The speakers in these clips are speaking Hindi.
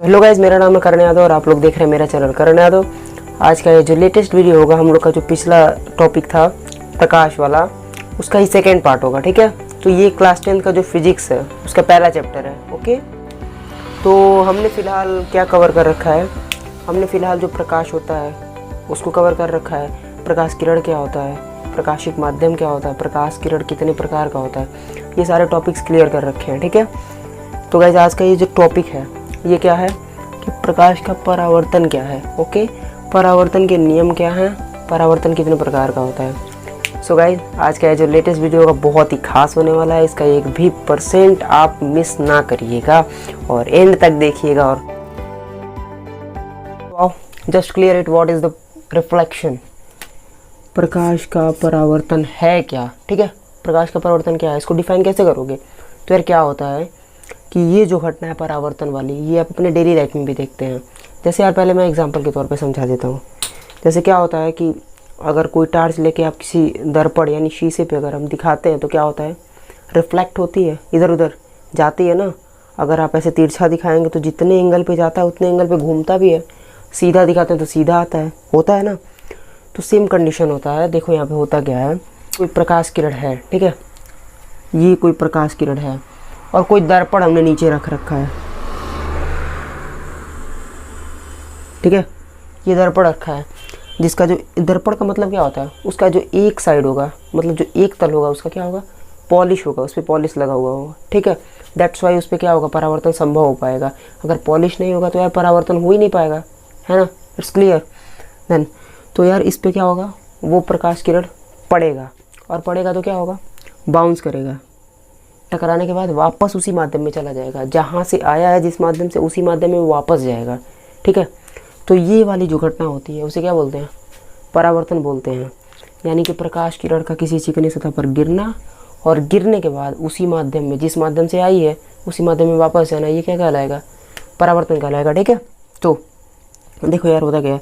हेलो गाइज, मेरा नाम है करण यादव और आप लोग देख रहे हैं मेरा चैनल करण यादव। आज का ये जो लेटेस्ट वीडियो होगा, हम लोग का जो पिछला टॉपिक था प्रकाश वाला, उसका ही सेकेंड पार्ट होगा। ठीक है, तो ये क्लास 10 का जो फिजिक्स है उसका पहला चैप्टर है। ओके, तो हमने फ़िलहाल क्या कवर कर रखा है? हमने फ़िलहाल जो प्रकाश होता है उसको कवर कर रखा है। प्रकाश किरण क्या होता है, प्रकाशिक माध्यम क्या होता है, प्रकाश किरण कितने प्रकार का होता है, ये सारे टॉपिक्स क्लियर कर रखे हैं। ठीक है, तो गाइज आज का ये जो टॉपिक है ये क्या है कि प्रकाश का परावर्तन क्या है। ओके, परावर्तन के नियम क्या हैं, परावर्तन कितने प्रकार का होता है। सो गाइज आज का ये जो लेटेस्ट वीडियो होगा बहुत ही खास होने वाला है। इसका 1% आप मिस ना करिएगा और एंड तक देखिएगा। और just clear it, what is the reflection. प्रकाश का परावर्तन है क्या? ठीक है, प्रकाश का परावर्तन क्या है, इसको डिफाइन कैसे करोगे? तो यार क्या होता है कि ये जो घटना है परावर्तन वाली, ये आप अपने डेली लाइफ में भी देखते हैं। जैसे यार पहले मैं एग्जांपल के तौर पे समझा देता हूँ। जैसे क्या होता है कि अगर कोई टार्च लेके आप किसी दर्पण यानी शीशे पे अगर हम दिखाते हैं तो क्या होता है, रिफ्लेक्ट होती है, इधर उधर जाती है ना। अगर आप ऐसे तिरछा दिखाएंगे तो जितने एंगल पे जाता है उतने एंगल पे घूमता भी है, सीधा दिखाते हैं तो सीधा आता है, होता है ना। तो सेम कंडीशन होता है। देखो यहाँ पे होता क्या है, कोई प्रकाश किरण है, ठीक है, ये कोई प्रकाश किरण है और कोई दर्पण हमने नीचे रख रखा है। ठीक है, ये दर्पण रखा है, जिसका जो दर्पण का मतलब क्या होता है, उसका जो एक साइड होगा, मतलब जो एक तल होगा उसका क्या होगा, पॉलिश होगा, उस पर पॉलिश लगा हुआ होगा। ठीक है, दैट्स वाई उस पर क्या होगा, परावर्तन संभव हो पाएगा। अगर पॉलिश नहीं होगा तो यार परावर्तन हो ही नहीं पाएगा, है ना। It's clear then. तो यार इस पर क्या होगा, वो प्रकाश किरण पड़ेगा और पड़ेगा तो क्या होगा, बाउंस करेगा, टकराने के बाद वापस उसी माध्यम में चला जाएगा, जहाँ से आया है जिस माध्यम से उसी माध्यम में वापस जाएगा। ठीक है, तो ये वाली जो घटना होती है उसे क्या बोलते हैं, परावर्तन बोलते हैं। यानी कि प्रकाश किरण का किसी चिकनी सतह पर गिरना और गिरने के बाद उसी माध्यम में, जिस माध्यम से आई है उसी माध्यम में वापस जाना, ये क्या कहलाएगा, परावर्तन कहलाएगा। ठीक है, तो देखो यार होता क्या है,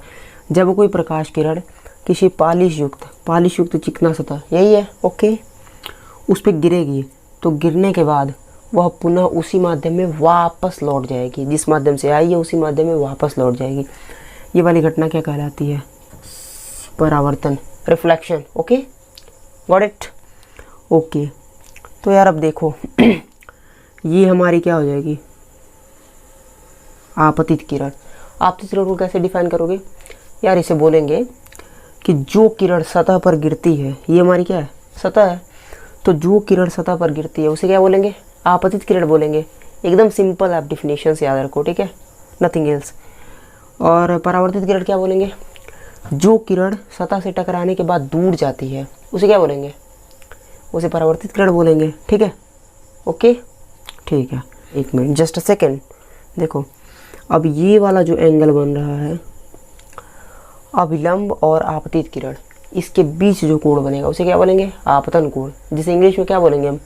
जब कोई प्रकाश किरण किसी पालिश युक्त चिकना सतह, यही है, ओके, उस पर गिरेगी तो गिरने के बाद वह पुनः उसी माध्यम में वापस लौट जाएगी, जिस माध्यम से आई है उसी माध्यम में वापस लौट जाएगी। ये वाली घटना क्या कहलाती है, परावर्तन, reflection. Okay, got it. Okay, तो यार अब देखो ये हमारी क्या हो जाएगी, आपतित किरण। आपतित किरण को कैसे डिफाइन करोगे यार, इसे बोलेंगे कि जो किरण सतह पर गिरती है, ये हमारी क्या है, सतह है, तो जो किरण सतह पर गिरती है उसे क्या बोलेंगे, आपतित किरण बोलेंगे। एकदम सिंपल, आप डिफिनेशन से याद रखो, ठीक है, नथिंग एल्स। और परावर्तित किरण क्या बोलेंगे, जो किरण सतह से टकराने के बाद दूर जाती है उसे क्या बोलेंगे, उसे परावर्तित किरण बोलेंगे। ठीक है, ओके, ठीक है, एक मिनट, जस्ट अ सेकेंड। देखो अब ये वाला जो एंगल बन रहा है, अभिलंब और आपतित किरण, इसके बीच जो कोण बनेगा उसे क्या बोलेंगे, आपतन कोण, जिसे इंग्लिश में क्या बोलेंगे हम,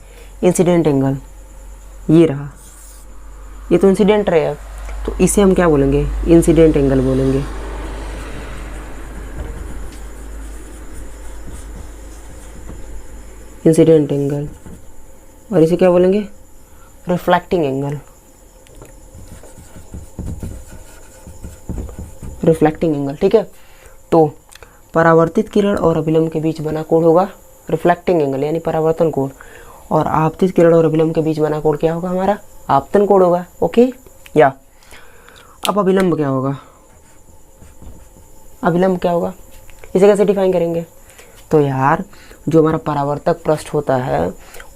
इंसिडेंट एंगल। ये रहा, ये तो इंसिडेंट रहा, तो इसे हम क्या बोलेंगे, इंसिडेंट एंगल बोलेंगे। इंसिडेंट एंगल, और इसे क्या बोलेंगे, रिफ्लेक्टिंग एंगल। रिफ्लेक्टिंग एंगल, ठीक है। तो परावर्तित किरण और अभिलंब के बीच बना कोण होगा रिफ्लेक्टिंग एंगल, यानी परावर्तन कोण, और आपतित किरण और अभिलंब के बीच बना कोण क्या होगा, हमारा आपतन कोण होगा। ओके, या अब अभिलंब क्या होगा, अभिलंब क्या होगा, इसे कैसे डिफाइन करेंगे? तो यार जो हमारा परावर्तक पृष्ठ होता है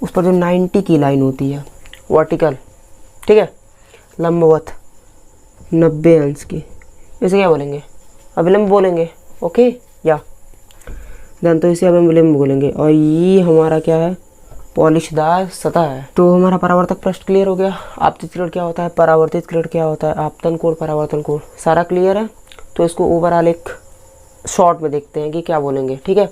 उस पर जो 90 की लाइन होती है वर्टिकल, ठीक है, लंबवत 90 अंश की, इसे क्या बोलेंगे, अभिलंब बोलेंगे। ओके, या देन, तो इसे अब हम अभिलंब बोलेंगे। और ये हमारा क्या है, पॉलिशदार सतह है। तो हमारा परावर्तक पृष्ठ क्लियर हो गया। आपतित किरण क्या होता है, परावर्तित किरण क्या होता है, आपतन कोण, परावर्तन कोण, सारा क्लियर है। तो इसको ओवरऑल एक शॉर्ट में देखते हैं कि क्या बोलेंगे। ठीक है,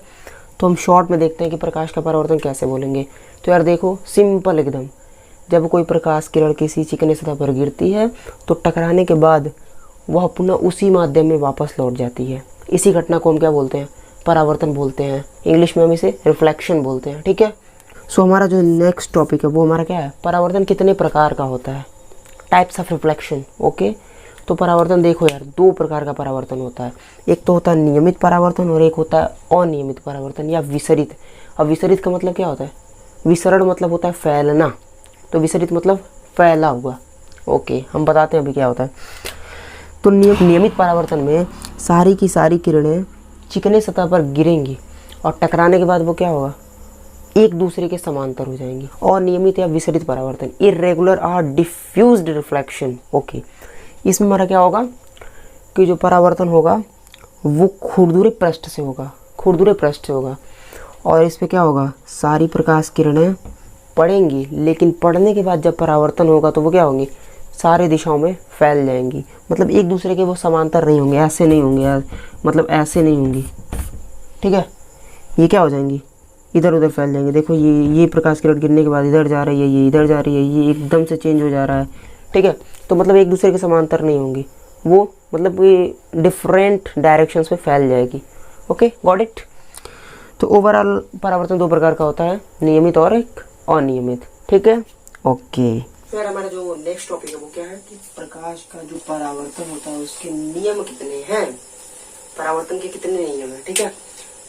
तो हम शॉर्ट में देखते हैं कि प्रकाश का परावर्तन कैसे बोलेंगे। तो यार देखो सिंपल एकदम, जब कोई प्रकाश किरण किसी चिकनी सतह पर गिरती है तो टकराने के बाद वह पुनः उसी माध्यम में वापस लौट जाती है। इसी घटना को हम क्या बोलते हैं, परावर्तन बोलते हैं। इंग्लिश में हम इसे रिफ्लेक्शन बोलते हैं। ठीक है, सो हमारा जो नेक्स्ट टॉपिक है वो हमारा क्या है, परावर्तन कितने प्रकार का होता है, टाइप्स ऑफ रिफ्लेक्शन। ओके, तो परावर्तन देखो यार, दो प्रकार का परावर्तन होता है। एक तो होता है नियमित परावर्तन और एक होता है अनियमित परावर्तन या विसरित। अब विसरित का मतलब क्या होता है? विसरण मतलब होता है फैलना, तो विसरित मतलब फैला हुआ। ओके, हम बताते हैं अभी क्या होता है। तो नियमित परावर्तन में सारी की सारी किरणें चिकने सतह पर गिरेंगी और टकराने के बाद वो क्या होगा? एक दूसरे के समांतर हो जाएंगी। और नियमित या विसरित परावर्तन, इरेगुलर और डिफ्यूज्ड रिफ्लेक्शन। ओके, इसमें हमारा क्या होगा कि जो परावर्तन होगा वो खुरदुरे पृष्ठ से होगा, खुरदुरे पृष्ठ से होगा। और इस पे क्या होगा? सारी प्रकाश किरणें पड़ेंगी, लेकिन पड़ने के बाद जब परावर्तन होगा तो वो क्या होंगी? सारे दिशाओं में फैल जाएंगी। मतलब एक दूसरे के वो समांतर नहीं होंगे, ऐसे नहीं होंगे यार, मतलब ऐसे नहीं होंगी, ठीक है। ये क्या हो जाएंगी? इधर उधर फैल जाएंगे। देखो ये प्रकाश किरण गिरने के बाद इधर जा रही है, ये इधर जा रही है, ये एकदम से चेंज हो जा रहा है, ठीक है। तो मतलब एक दूसरे के समांतर नहीं होंगी, वो मतलब ये डिफरेंट डायरेक्शंस में फैल जाएगी। Okay, got it. तो ओवरऑल परावर्तन दो प्रकार का होता है, नियमित और एक अनियमित, ठीक है। ओके, फिर हमारा जो नेक्स्ट टॉपिक है वो क्या है कि प्रकाश का जो परावर्तन होता है उसके नियम कितने हैं, परावर्तन के कितने नियम है, ठीक है।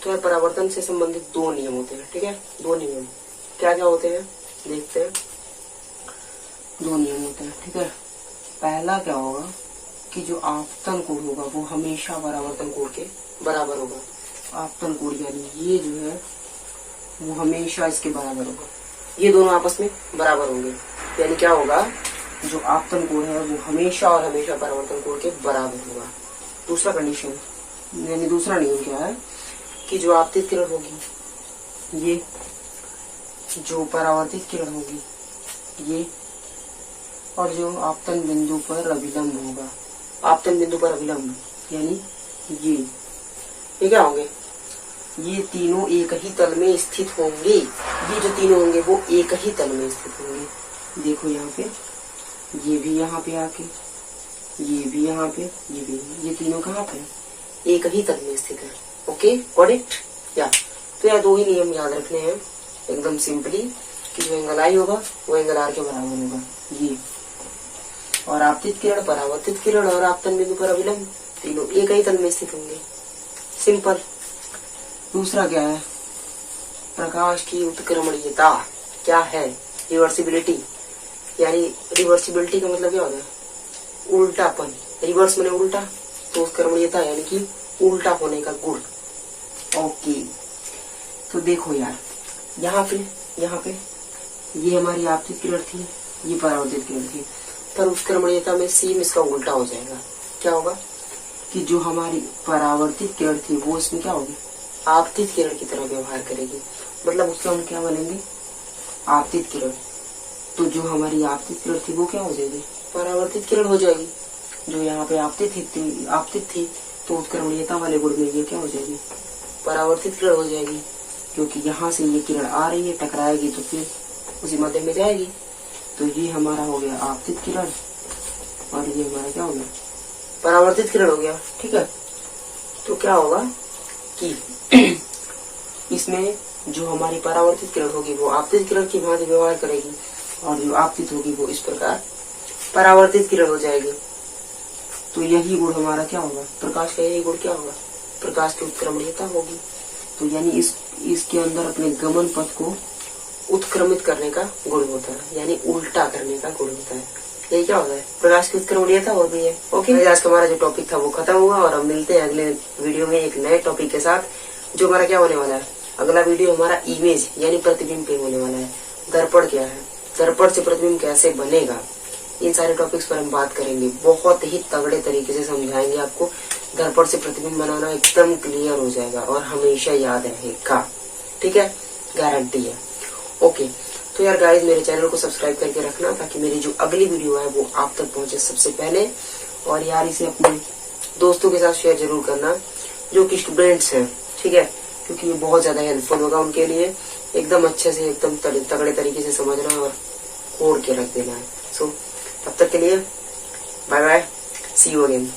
तो यार परावर्तन से संबंधित दो नियम होते हैं, ठीक है। दो नियम क्या क्या होते हैं देखते हैं। दो नियम होते हैं, ठीक है। पहला क्या होगा कि जो आपतन कोण होगा वो हमेशा परावर्तन कोण के बराबर होगा। आपतन कोण यानी ये जो है वो हमेशा इसके बराबर होगा, ये दोनों आपस में बराबर होंगे। यानी क्या होगा, जो आपतन कोण है वो हमेशा और हमेशा परावर्तन कोण के बराबर होगा। दूसरा कंडीशन यानी दूसरा नियम क्या है कि जो आपतित किरण होगी, ये जो परावर्तित किरण होगी ये, और जो आपतन बिंदु पर अभिलंब होगा, आपतन बिंदु पर अभिलंब यानी ये क्या होंगे? ये तीनों एक ही तल में स्थित होंगे। ये जो तीनों होंगे वो एक ही तल में स्थित होंगे। देखो यहाँ पे, ये भी यहाँ पे आके, ये भी यहाँ पे, ये भी, ये तीनों कहाँ पे? एक ही तल में स्थित है। Okay, got it. या तो यार दो ही नियम याद रखने हैं एकदम सिंपली कि जो एंगल आई होगा वो एंगल आर के बराबर होगा, ये। और आपतित किरण, परावर्तित किरण और आपतन बिंदु पर अभिलंब तीनों एक ही तल में स्थित होंगे। सिंपल। दूसरा क्या है? प्रकाश की उत्क्रमणीयता क्या है? रिवर्सिबिलिटी। यानी रिवर्सिबिलिटी का मतलब क्या होता है? उल्टापन। रिवर्स माने उल्टा, तो उत्क्रमणीयता यानी कि उल्टा होने का गुण। ओके, तो देखो यार यहाँ पे ये हमारी आपतित किरण थी, ये परावर्तित किरण थी, पर उत्क्रमणीयता में सेम इसका उल्टा हो जाएगा। क्या होगा कि जो हमारी परावर्तित किरण थी वो इसमें क्या होगी? आपतित किरण की तरह व्यवहार करेगी। मतलब उससे हम क्या बनेंगे? आपतित किरण। तो जो हमारी आपतित किरण थी वो क्या हो जाएगी? परावर्तित किरण हो जाएगी। जो यहाँ पे आपतित थी तो उत्क्रमणीयता वाले गुण में ये क्या हो जाएगी? परावर्तित किरण हो जाएगी। क्योंकि यहाँ से ये किरण आ रही है, टकराएगी तो फिर उसी माध्यम में जाएगी। तो ये हमारा हो गया आपतित किरण और ये हमारा क्या हो गया? परावर्तित किरण हो गया, ठीक है। तो क्या होगा कि इसमें जो हमारी परावर्तित किरण होगी वो आपतित किरण की भांति व्यवहार करेगी और जो आपतित होगी वो इस प्रकार परावर्तित किरण हो जाएगी। तो यही गुण हमारा क्या होगा? प्रकाश का यही गुण क्या होगा? प्रकाश की उत्क्रमणीयता होगी। तो यानी इसके अंदर अपने गमन पथ को उत्क्रमित करने का गुण होता है, यानी उल्टा करने का गुण होता है। यही क्या होता है? प्रकाश की उत्क्रमणीयता होती है। ओके, आज का हमारा जो टॉपिक था वो खत्म हुआ और हम मिलते हैं अगले वीडियो में एक नए टॉपिक के साथ। जो हमारा क्या होने वाला है? अगला वीडियो हमारा इमेज यानी प्रतिबिंब पे होने वाला है। दर्पण क्या है, दर्पण से प्रतिबिंब कैसे बनेगा, इन सारे टॉपिक्स पर हम बात करेंगे। बहुत ही तगड़े तरीके से समझाएंगे आपको। दर्पण से प्रतिबिंब बनाना एकदम क्लियर हो जाएगा और हमेशा याद रहेगा, ठीक है, गारंटी है। ओके, तो यार गाइस मेरे चैनल को सब्सक्राइब करके रखना ताकि मेरी जो अगली वीडियो है वो आप तक पहुंचे सबसे पहले। और यार इसे अपने दोस्तों के साथ शेयर जरूर करना जो कि स्टूडेंट्स हैं, ठीक है, क्योंकि ये बहुत ज्यादा हेल्पफुल होगा उनके लिए। एकदम अच्छे से एकदम तगड़े तरीके से समझना और कोड के रख देना है। सो तब तक के लिए bye bye, see you again.